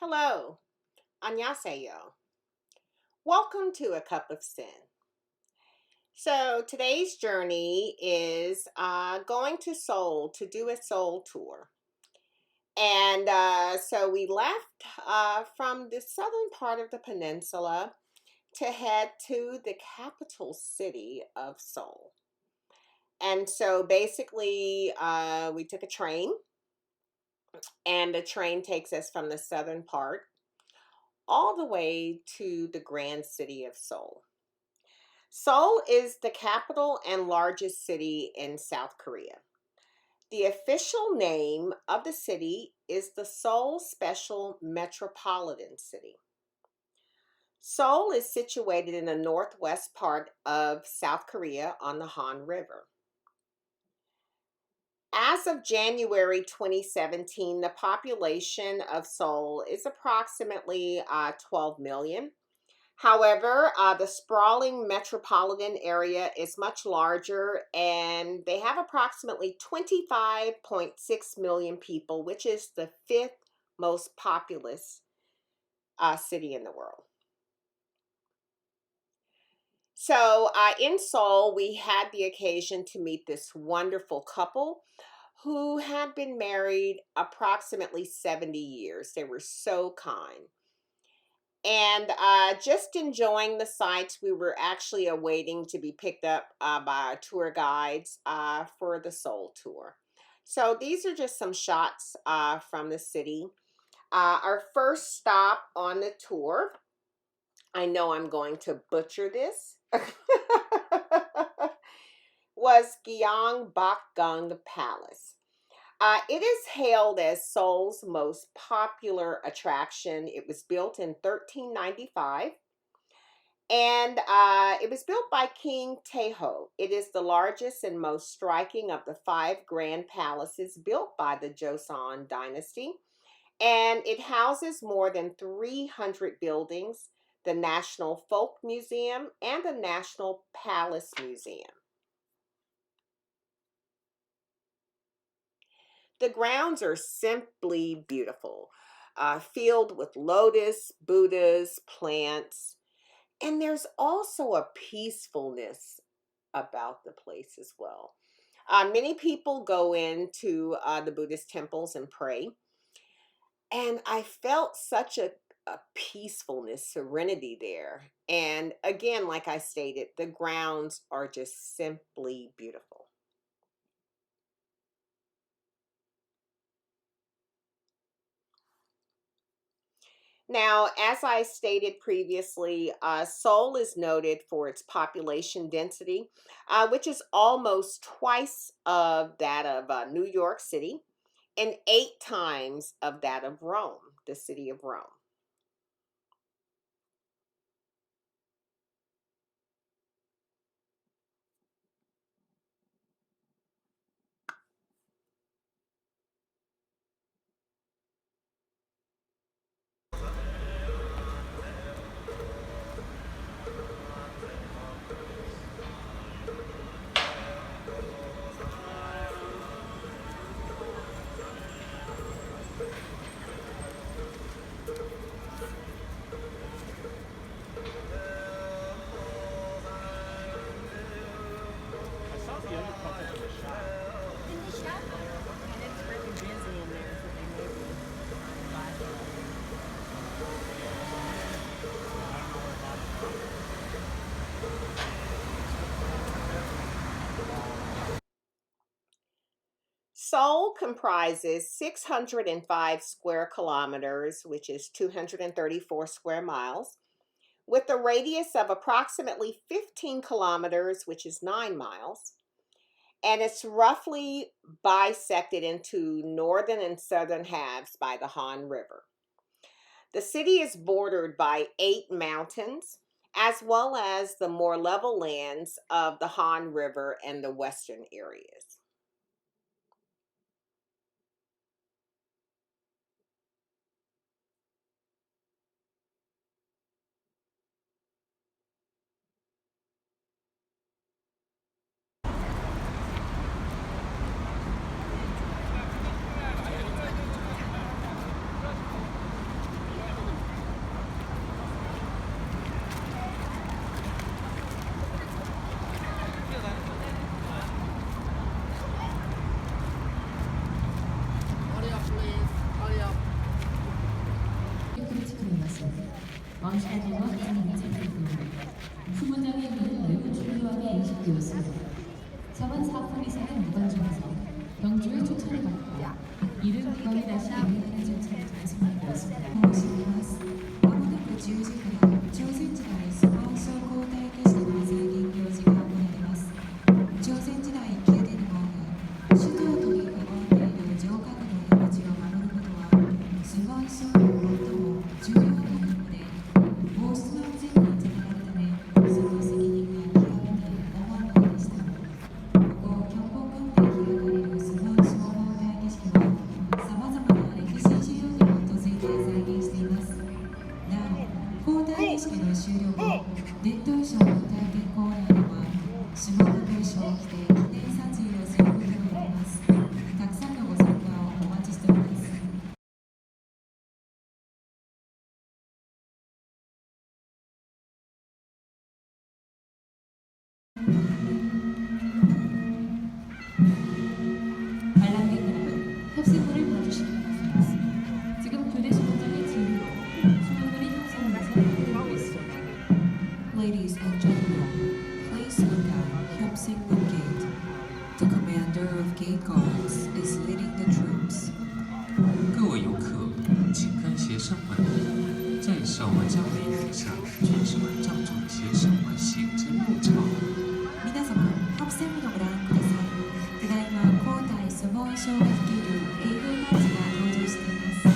Hello, 안녕하세요. Welcome to A Cup of Sin. So today's journey is going to Seoul to do a Seoul tour. And so we left from the southern part of the peninsula to head to the capital city of Seoul. And so basically, we took a train, and the train takes us from the southern part all the way to the grand city of Seoul. Seoul is the capital and largest city in South Korea. The official name of the city is the Seoul Special Metropolitan City. Seoul is situated in the northwest part of South Korea on the Han River. As of January 2017, the population of Seoul is approximately 12 million. However, the sprawling metropolitan area is much larger, and they have approximately 25.6 million people, which is the fifth most populous city in the world. So in Seoul, we had the occasion to meet this wonderful couple who had been married approximately 70 years. They were so kind. And just enjoying the sights. We were actually awaiting to be picked up by our tour guides for the Seoul tour. So these are just some shots from the city. Our first stop on the tour, I know I'm going to butcher this, was Gyeongbokgung Palace. It is hailed as Seoul's most popular attraction. It was built in 1395, and it was built by King Taeho. It is the largest and most striking of the 5 grand palaces built by the Joseon dynasty, and it houses more than 300 buildings, the National Folk Museum, and the National Palace Museum. The grounds are simply beautiful, filled with lotus, Buddhas, plants, and there's also a peacefulness about the place as well. Many people go into the Buddhist temples and pray, and I felt such a peacefulness, serenity there. And again, like I stated, the grounds are just simply beautiful. Now, as I stated previously, Seoul is noted for its population density, which is almost twice of that of New York City and 8 times of that of Rome, the city of Rome. Seoul comprises 605 square kilometers, which is 234 square miles, with a radius of approximately 15 kilometers, which is 9 miles, and it's roughly bisected into northern and southern halves by the Han River. The city is bordered by 8 mountains, as well as the more level lands of the Han River and the western areas. 마우스라드와 가장인지 수문장의 의미는 매우 중요하게 인식되었습니다. 서반 4분 이상의 무관중에서 경주의 추천을 받고 이른 기관이 다시 인문의 정책을 완성되었습니다. 10時から朝鮮時代スポンソー交代決しての再現行事が行われます。朝鮮時代宮殿の首都を取り囲んでいる城郭の山地を守ることはスポンソーの最も重要な任務で、王室の安全につながるためその責任が極めて重いものでした。ここキョンボクンで開かれるスポンソー交代儀式はさまざまな歴史資料に基づいて再現しています。交代儀式の終了後、伝統衣装の体験コーナーでは下の衣装を着て記念撮影をすることができます。たくさんのご参加をお待ちしております。관람객 여러분, 협세물을 봐주시기 바랍니다. 지금 교대 수문장의 진으로 수문물이 형성돼서 보고 있습니다. Ladies and gentlemen, please look at Hyopsing-gun Gate. The commander of gate guards is leading the troops. 各位游客，请跟携手们，在守门将的衣服上，军士们仗着携手们行之入朝。皆様、협생문をご覧ください。ただいま交代スポン賞が率いる英軍たちが登場しています。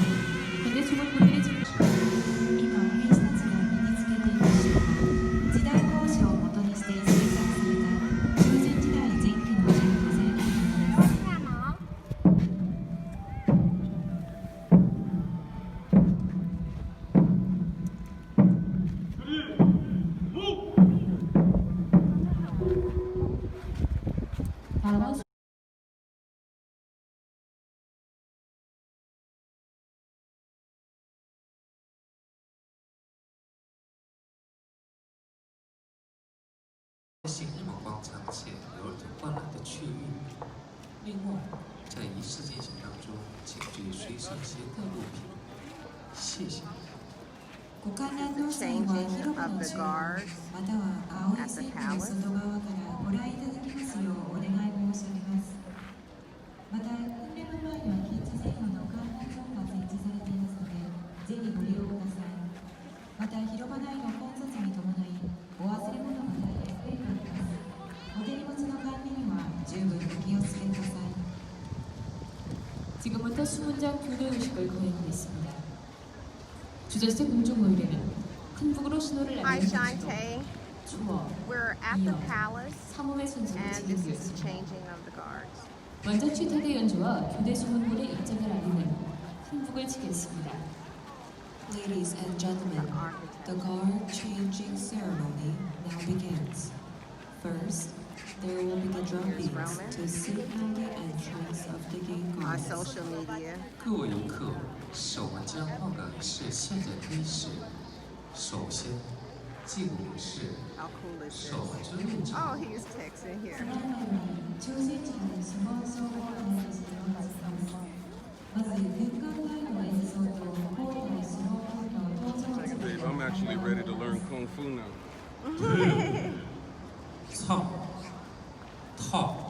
현재 수문분들이 지금 今、兵士たちが身につけている衣装は時代考証をもとにして制作された朝鮮時代前期の人物製品です。 다음은在新日本广场前有着观览的区域。另外，在仪式进行当中，请注意随身携带物品。谢谢。ご観覧の際は広場の中央または青い線の外側からご覧いただきますようお願い申し上げます。また訓練の前にはキッズ専用の観覧ゾーンが設置されていますのでぜひご利用ください。また広場内の混雑に伴いお忘れ物が大変増えております。お手荷物の管理には十分お気をつけください。 지금부터 수문장 교대 의식을 거행하겠습니다. 주저스 공중의뢰는 큰 북으로 신호를 Hi, 알려주시고 Shantae. 추워, We're at the 이어, palace, 사무의 순서를 and this is the 진행하겠습니다. changing of the guards. 먼저 취탁의 연주와 교대 수문물의 입장을 알리는 큰 북을 치겠습니다. Ladies and gentlemen, the guard changing ceremony now begins. First, there will be the drum beats to signal the entrance of the gate On guards. social media. 各位游客，守门将换岗仪式现在开始。首先，进入仪式， How cool is this? 守门之入朝。 Oh, he's texting here. 朝鮮時代スポンソー交代儀式を始めます。まず軍艦隊の演奏と交代スポンソーの登場を Babe, I'm actually ready to learn Kung Fu now. 操，套。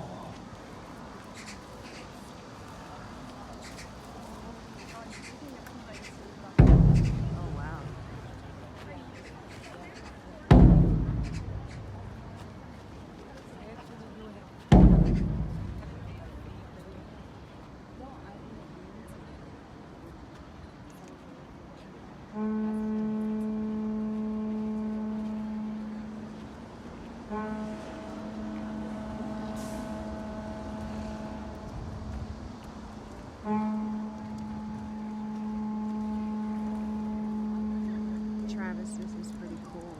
Oh, wow. Travis, this is pretty cool.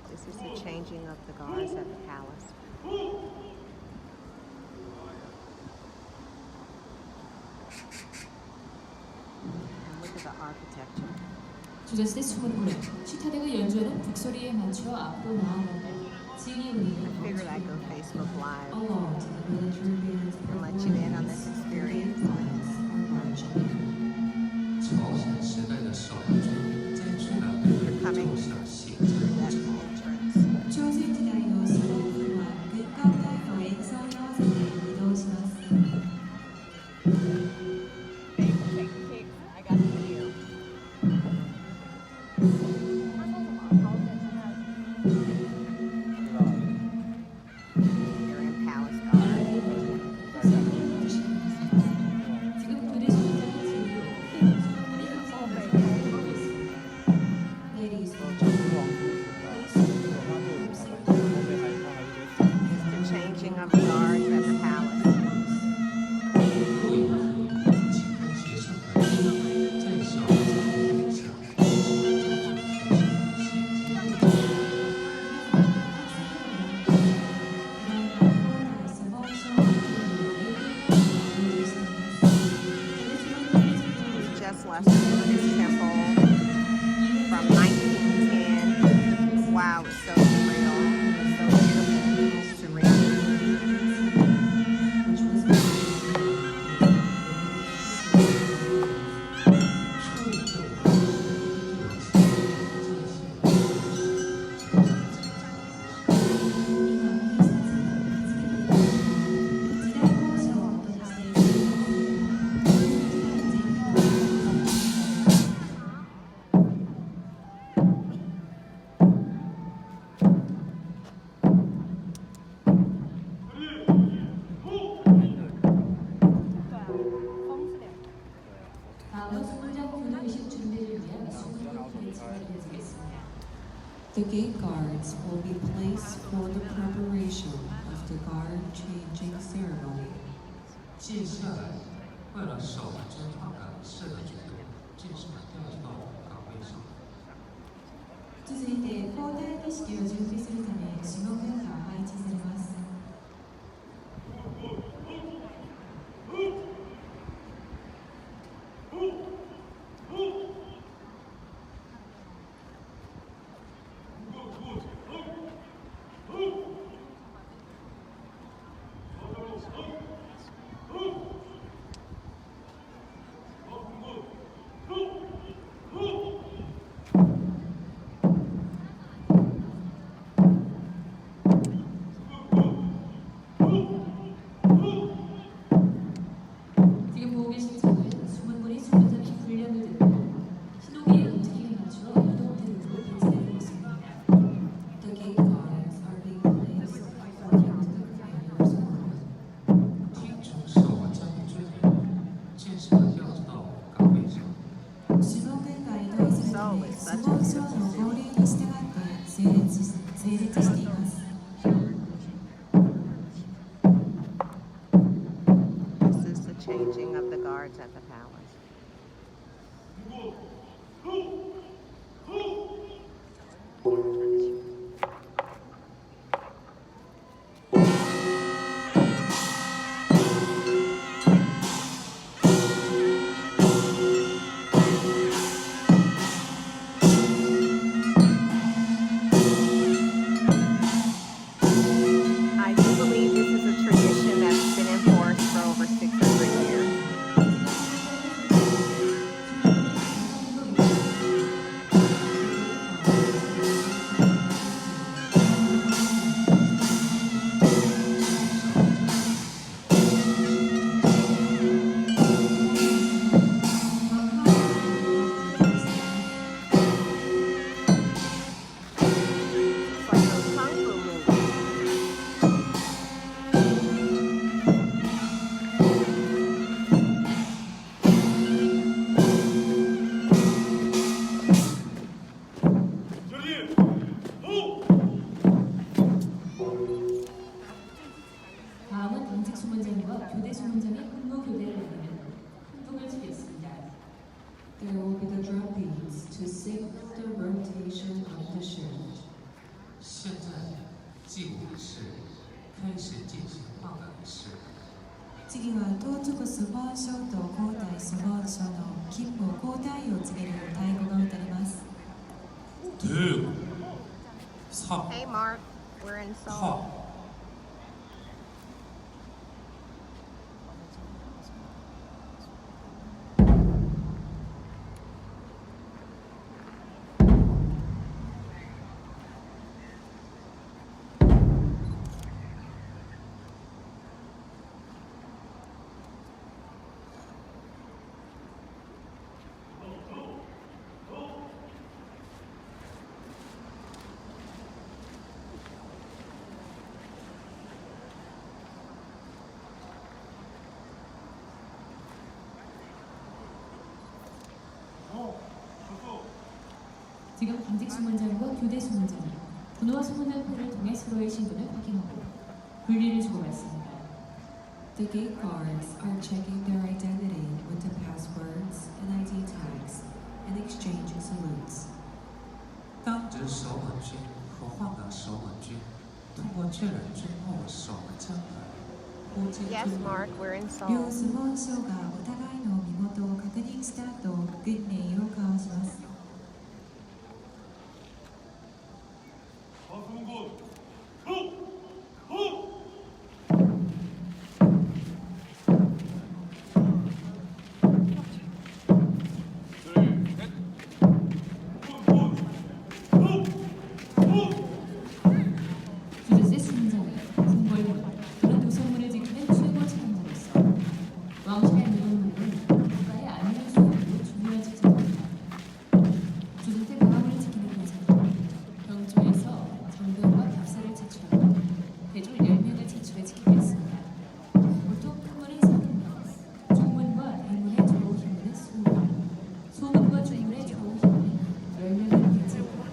This is the changing of the guards at the palace. And look at the architecture. 주저스의 수문물은 취탁대가 연주하는 북소리에 맞춰 앞으로 나아가고 진이 울리는 Figured I'd go Facebook Live along to the military bands and let you in on this experience. 朝鲜时代的守门军在巨大的人口上 lesson in this temple from 1910. Wow, it's so surreal. It's so beautiful. It's surreal. which was 다음은 수문장 교류의식 준비를 위한 수문 페이지가 이어지겠습니다. The gate guards will be placed for the preparation of the guard changing ceremony. 接下来，为了守贞化感式的举动，正式调到岗位上。続いて交代儀式を準備するため守護軍が配置されます。지금 보고 계신 차는 수문문이 수문장의 훈련을 듣고 신호기의 움직임에 맞추어 이동태도로 배치되고 있습니다. The gate guards are being placed according to the commander's order. 听从守文将的指令，正式的调到岗位上。守護軍が移動するため守護省の号令に従って整列しています。This is the changing of the guards at the palace. I do believe this is a tradition that's been enforced for over 600 years. It's like those kung fu movies. 다음은 당직 수문장과 교대 수문장의 근무 교대를 하는 훈풍을 치겠습니다. There will be the drum beats to signal the rotation of the shift. 现在，祭舞仪式开始进行换岗仪式。次は到着スポンショと交代スポンショの勤務交代を告げる太鼓が打たれます。 둘, 3, Hey Mark, we're in Seoul. 4. 지금 당직 수문장과 교대 수문장이 분호와 수문단표를 통해 서로의 신분을 확인하고 분리를 주고받습니다. The gate guards are checking their identity with the passwords and ID tags and exchanging salutes. 当值守稳军和换岗守稳军通过确认之后，守稳将来呼接 Yes, 军 Mark, we're in 両 Seoul. 相撲賞がお互いの身元ことを確認した後、軍礼を交わします。주제세 순정이 궁궐문 그런 도성문을 지키는 최고 책임자로서 왕실의 무덤문은 국가의 안위를 수호하는 중요한 직책입니다. 주제세 방화문을 지키는 군사는 병조에서 정병과 답사를 제출하고 대졸 10명을 제출해 지키고 있습니다. 보통 큰 문은 서문문, 중문과 대문의 좌우 힘문은 소문, 소문과 중문의 좌우 힘문은 10명을 배치합니다.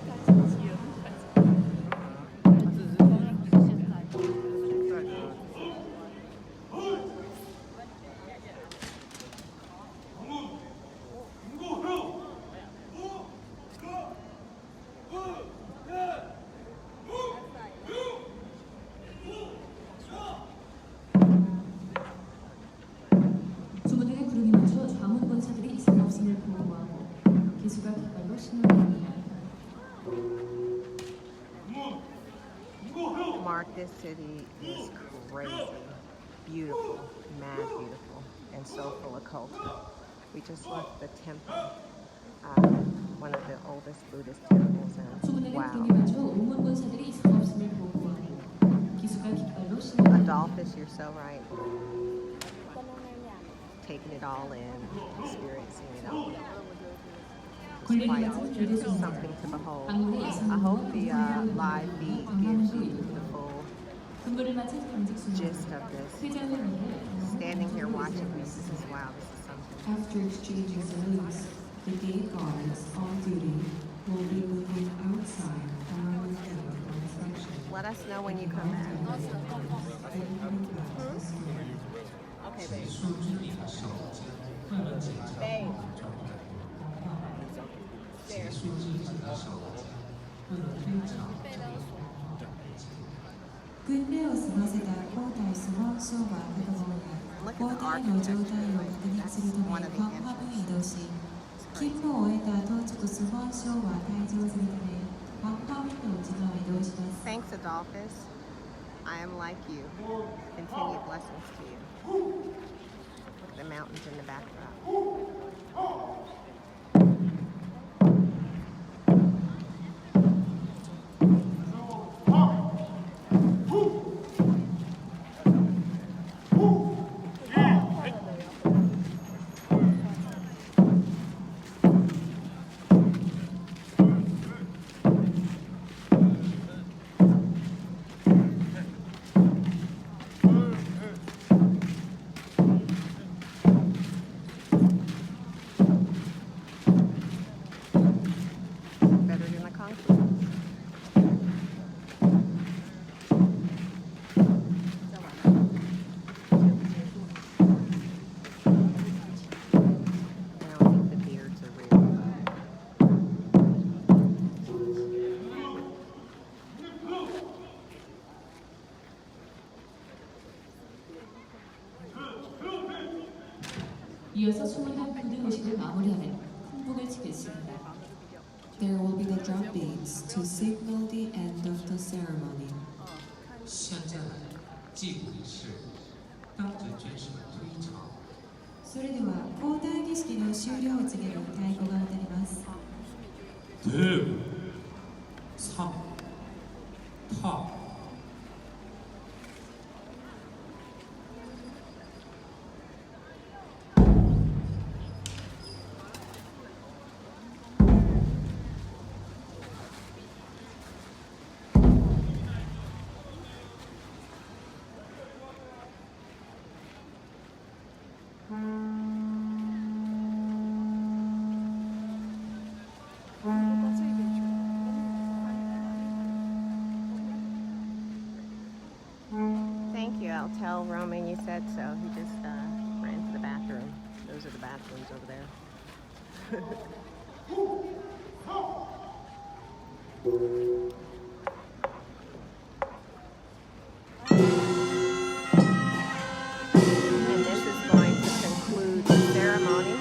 주문등의 구름이 맞춰 좌문 권사들이 이상 없음을 보호하고 기수가 깃발로 신호합니다. Mark, this city is crazy, beautiful, mad beautiful, and so full of culture. We just left the temple, one of the oldest Buddhist temples, and 주문등의 wow. 구름이 맞춰 우문 권사들이 이상 없음을 보호하고 기수가 깃발로 신호합니다. Adolphus, you're so right. Taking it all in, experiencing it all. 굴림이 Quite 맞은 교대 순서 something to behold. 방문의 I 이상문 hope the live feed gives you the full 근무를 마친 경직 gist 순서 of this. 회장을 위해 Standing here watching this, this is wow, this is something. After exchanging salutes, the gate guards on duty will be moving outside along with them for inspection. Let us know when you come back. Okay, 结 babe. 束之地的时候，为了检查状态。结束之地的时候，为了非常这个軍礼を済ませた皇太子本省は各門が皇体の状態を確認するためファンハムへ移動し、勤務を終えた当直ス本省は退場するためファンハムの内側へ移動します。 Thanks, Adolphus. I am like you. Continued blessings to you. Look at the mountains in the backdrop. Better than the concrete. I don't think the beards are real. 이어서 21 부대 의식을 마무리하는 풍복을 치겠습니다. There will be the drum beats to signal the end of the ceremony. 现在祭舞仪式当着军士们推场，それでは交代儀式の終了を告げる太鼓が歌います。대부 삼 타 Thank you. I'll tell Roman you said so. He just ran to the bathroom. Those are the bathrooms over there. And this is going to conclude the ceremony.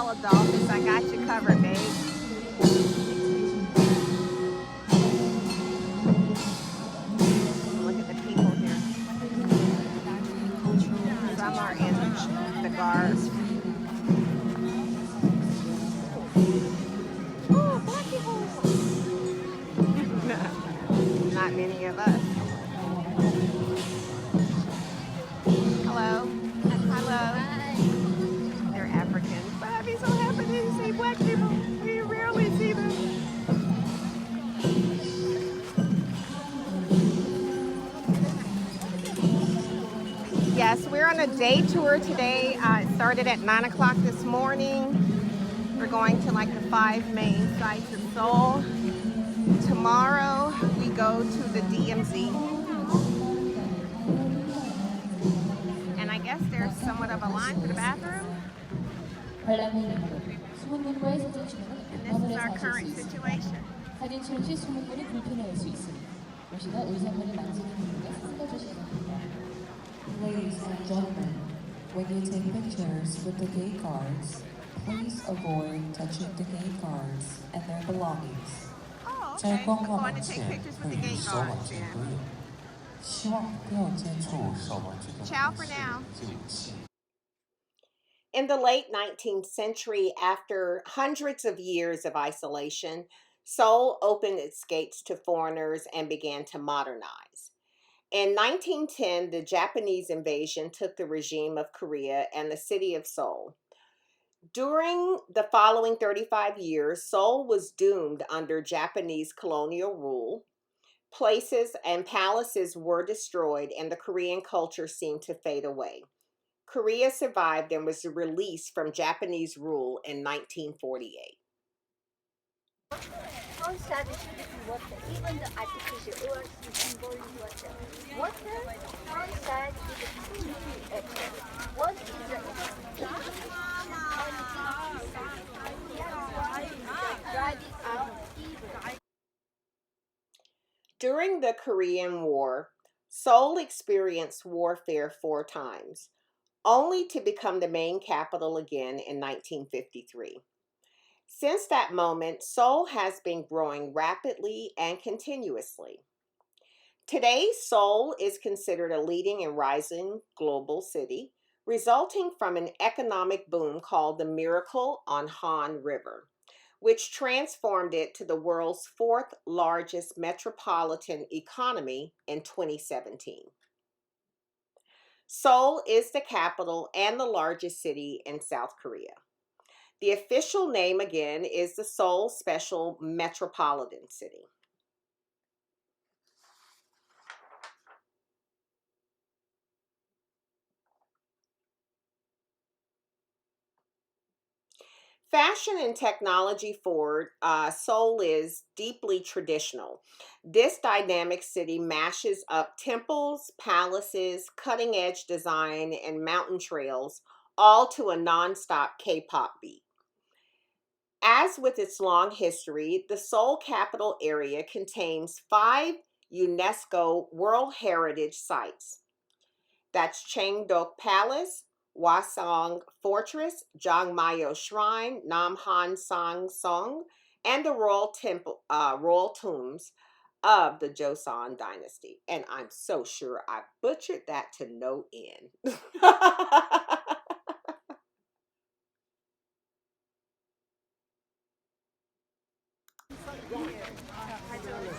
little dolphins. I got you covered, babe. Look at the people here. Some are in the guards. Oh, black people. Not many of us. Hello. Hello. They're Africans. But I'd be so happy to see black people. We rarely see them. Yes, we're on a day tour today. It started at 9 o'clock this morning. We're going to like the 5 main sites of Seoul. Tomorrow we go to the DMZ. And I guess there's somewhat of a line for the bathroom. And this is our current situation. 사진 촬영 시 수문문이 불편할 수 있으니 혹시나 의상문을 만지는 분들과 살펴주시기 바랍니다. Ladies and gentlemen, when you take pictures with the gate guards, please avoid touching the gate guards and their belongings. Oh, okay. I'm going to take pictures with the gate guards then. Ciao for now. In the late 19th century, after hundreds of years of isolation, Seoul opened its gates to foreigners and began to modernize. In 1910, the Japanese invasion took the regime of Korea and the city of Seoul. During the following 35 years, Seoul was doomed under Japanese colonial rule. Places and palaces were destroyed, and the Korean culture seemed to fade away. Korea survived and was released from Japanese rule in 1948. Outside should be water, even the artificial earth is involved in water. Water outside is completely active. What is the drive it out evil. During the Korean War, Seoul experienced warfare 4 times, only to become the main capital again in 1953. Since that moment, Seoul has been growing rapidly and continuously. Today, Seoul is considered a leading and rising global city, resulting from an economic boom called the Miracle on Han River, which transformed it to the world's 4th largest metropolitan economy in 2017. Seoul is the capital and the largest city in South Korea. The official name again is the Seoul Special Metropolitan City. Fashion and technology forward, Seoul is deeply traditional. This dynamic city mashes up temples, palaces, cutting-edge design, and mountain trails, all to a non-stop K-pop beat. As with its long history, the Seoul capital area contains 5 UNESCO World Heritage Sites. That's Chilgok-gun Palace, Hwasong Fortress, Jongmyo Shrine, Namhan Sang-song, and the royal tombs of the Joseon dynasty. And I'm so sure I butchered that to no end.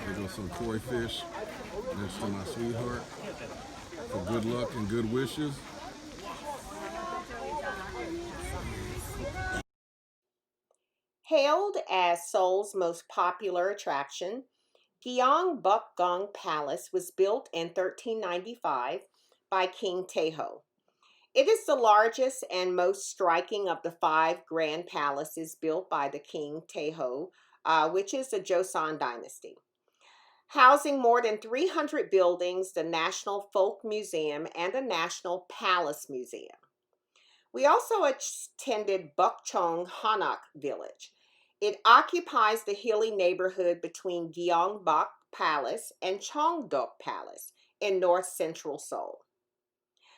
Here goes some koi fish next to my sweetheart for good luck and good wishes. Hailed as Seoul's most popular attraction, Gyeongbokgung Palace was built in 1395 by King Taeho. It is the largest and most striking of the 5 grand palaces built by the King Taeho, which is the Joseon dynasty. Housing more than 300 buildings, the National Folk Museum, and the National Palace Museum. We also attended Bukchon-ro Village. It occupies the hilly neighborhood between Gyeongbokgung Palace and Cheongdok Palace in north-central Seoul.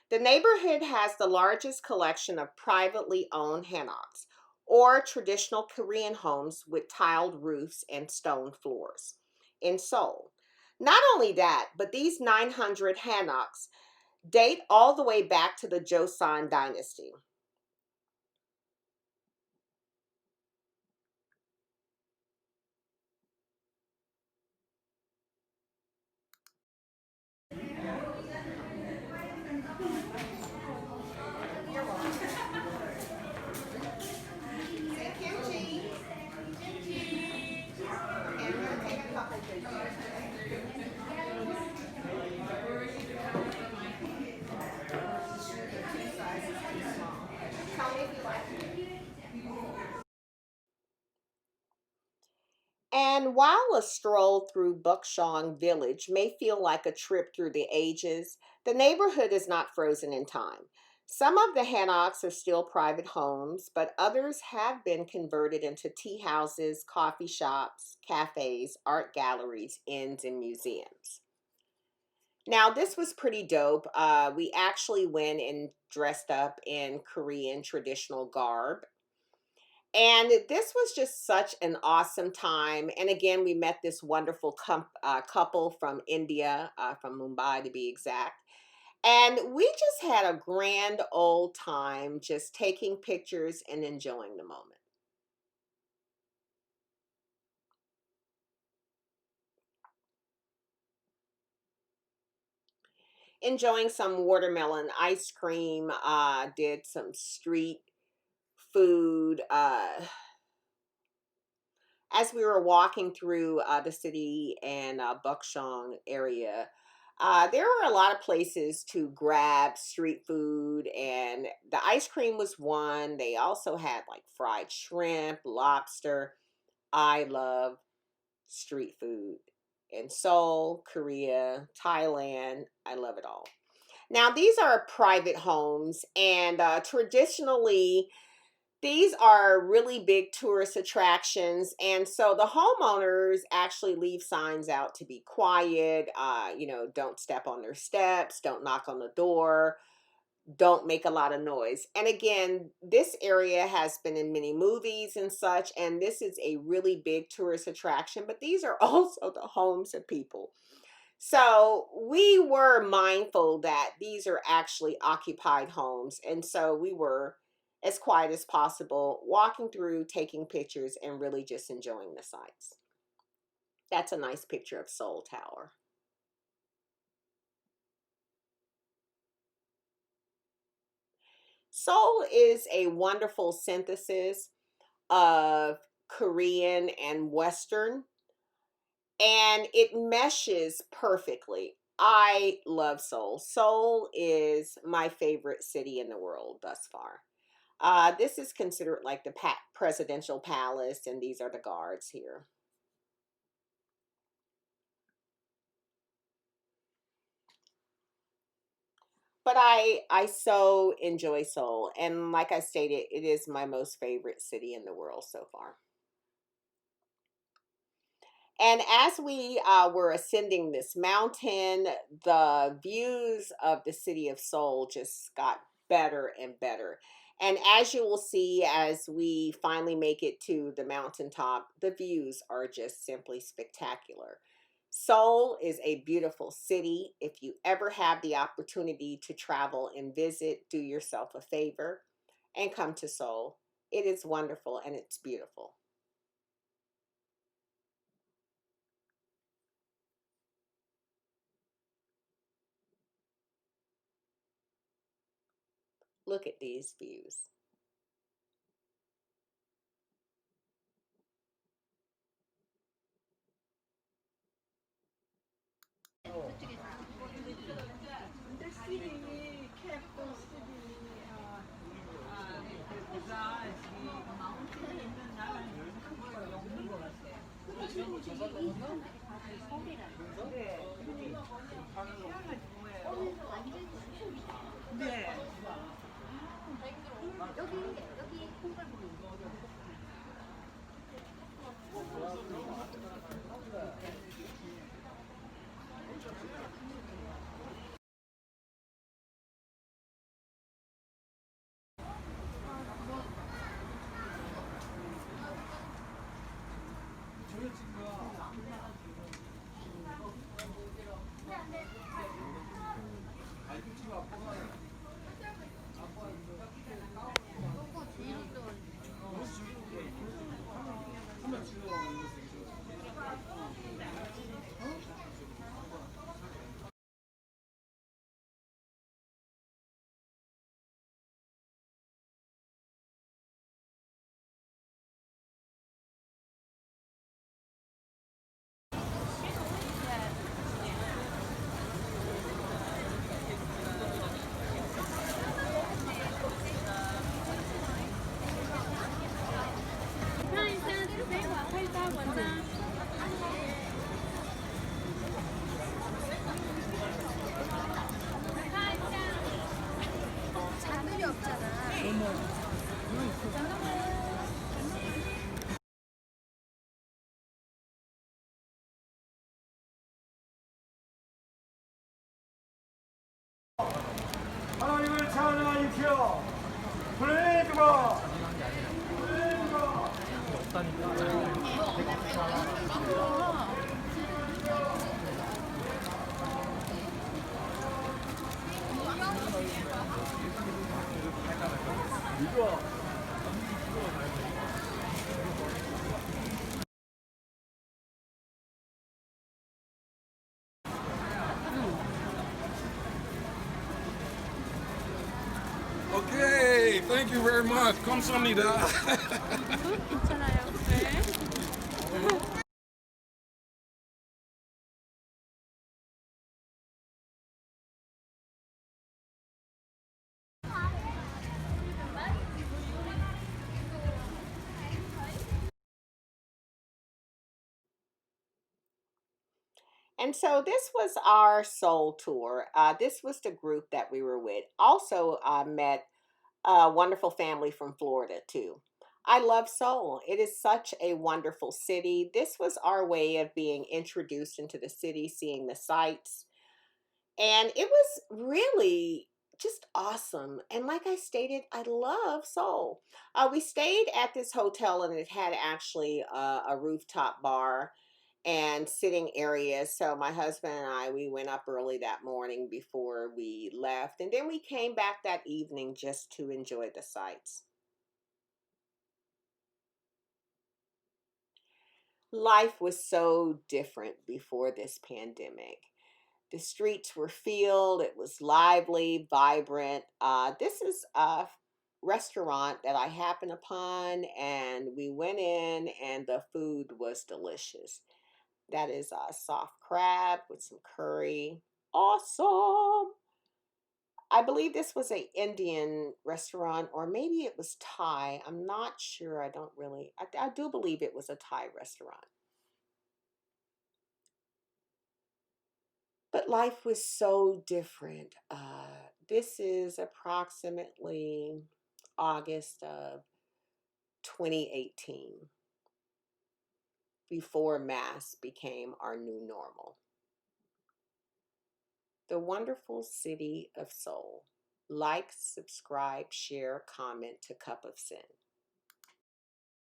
The neighborhood has the largest collection of privately owned hanoks, or traditional Korean homes with tiled roofs and stone floors in Seoul. Not only that, but these 900 hanoks date all the way back to the Joseon dynasty. And while a stroll through Bukchon village may feel like a trip through the ages, the neighborhood is not frozen in time. Some of the hanoks are still private homes, but others have been converted into tea houses, coffee shops, cafes, art galleries, inns, and museums. Now, this was pretty dope. We actually went and dressed up in Korean traditional garb. And this was just such an awesome time. And again, we met this wonderful couple from India, from Mumbai to be exact. And we just had a grand old time just taking pictures and enjoying the moment. Enjoying some watermelon ice cream, did some street food. As we were walking through the city and Bukchon area, there were a lot of places to grab street food, and the ice cream was one. They also had like fried shrimp, lobster. I love street food in Seoul, Korea, Thailand. I love it all. Now, these are private homes, and traditionally, these are really big tourist attractions. And so the homeowners actually leave signs out to be quiet, don't step on their steps, don't knock on the door, don't make a lot of noise. And again, this area has been in many movies and such, and this is a really big tourist attraction, but these are also the homes of people. So we were mindful that these are actually occupied homes. And so we were as quiet as possible, walking through, taking pictures, and really just enjoying the sights. That's a nice picture of Seoul Tower. Seoul is a wonderful synthesis of Korean and Western, and it meshes perfectly. I love Seoul. Seoul is my favorite city in the world thus far. This is considered like the presidential palace, and these are the guards here. But I so enjoy Seoul, and like I stated, it is my most favorite city in the world so far. And as we were ascending this mountain, the views of the city of Seoul just got better and better. And as you will see, as we finally make it to the mountaintop, the views are just simply spectacular. Seoul is a beautiful city. If you ever have the opportunity to travel and visit, do yourself a favor and come to Seoul. It is wonderful and it's beautiful. Look at these views. 잔울이 없잖아. 하나님을 찬양하십시오. 브레이크가 Okay, thank you very much. 감사합니다. And so this was our Seoul tour. This was the group that we were with. Also, met a wonderful family from Florida too. I love Seoul. It is such a wonderful city. This was our way of being introduced into the city, seeing the sights. And it was really just awesome. And like I stated, I love Seoul. We stayed at this hotel and it had actually a rooftop bar and sitting areas. So my husband and I, we went up early that morning before we left. And then we came back that evening just to enjoy the sights. Life was so different before this pandemic. The streets were filled, it was lively, vibrant. This is a restaurant that I happened upon, and we went in, and the food was delicious. That is a soft crab with some curry. Awesome. I believe this was a Indian restaurant, or maybe it was Thai. I'm not sure. I do believe it was a Thai restaurant. But life was so different. This is approximately August of 2018, before masks became our new normal. The wonderful city of Seoul. Like, subscribe, share, comment to Cup of Sin.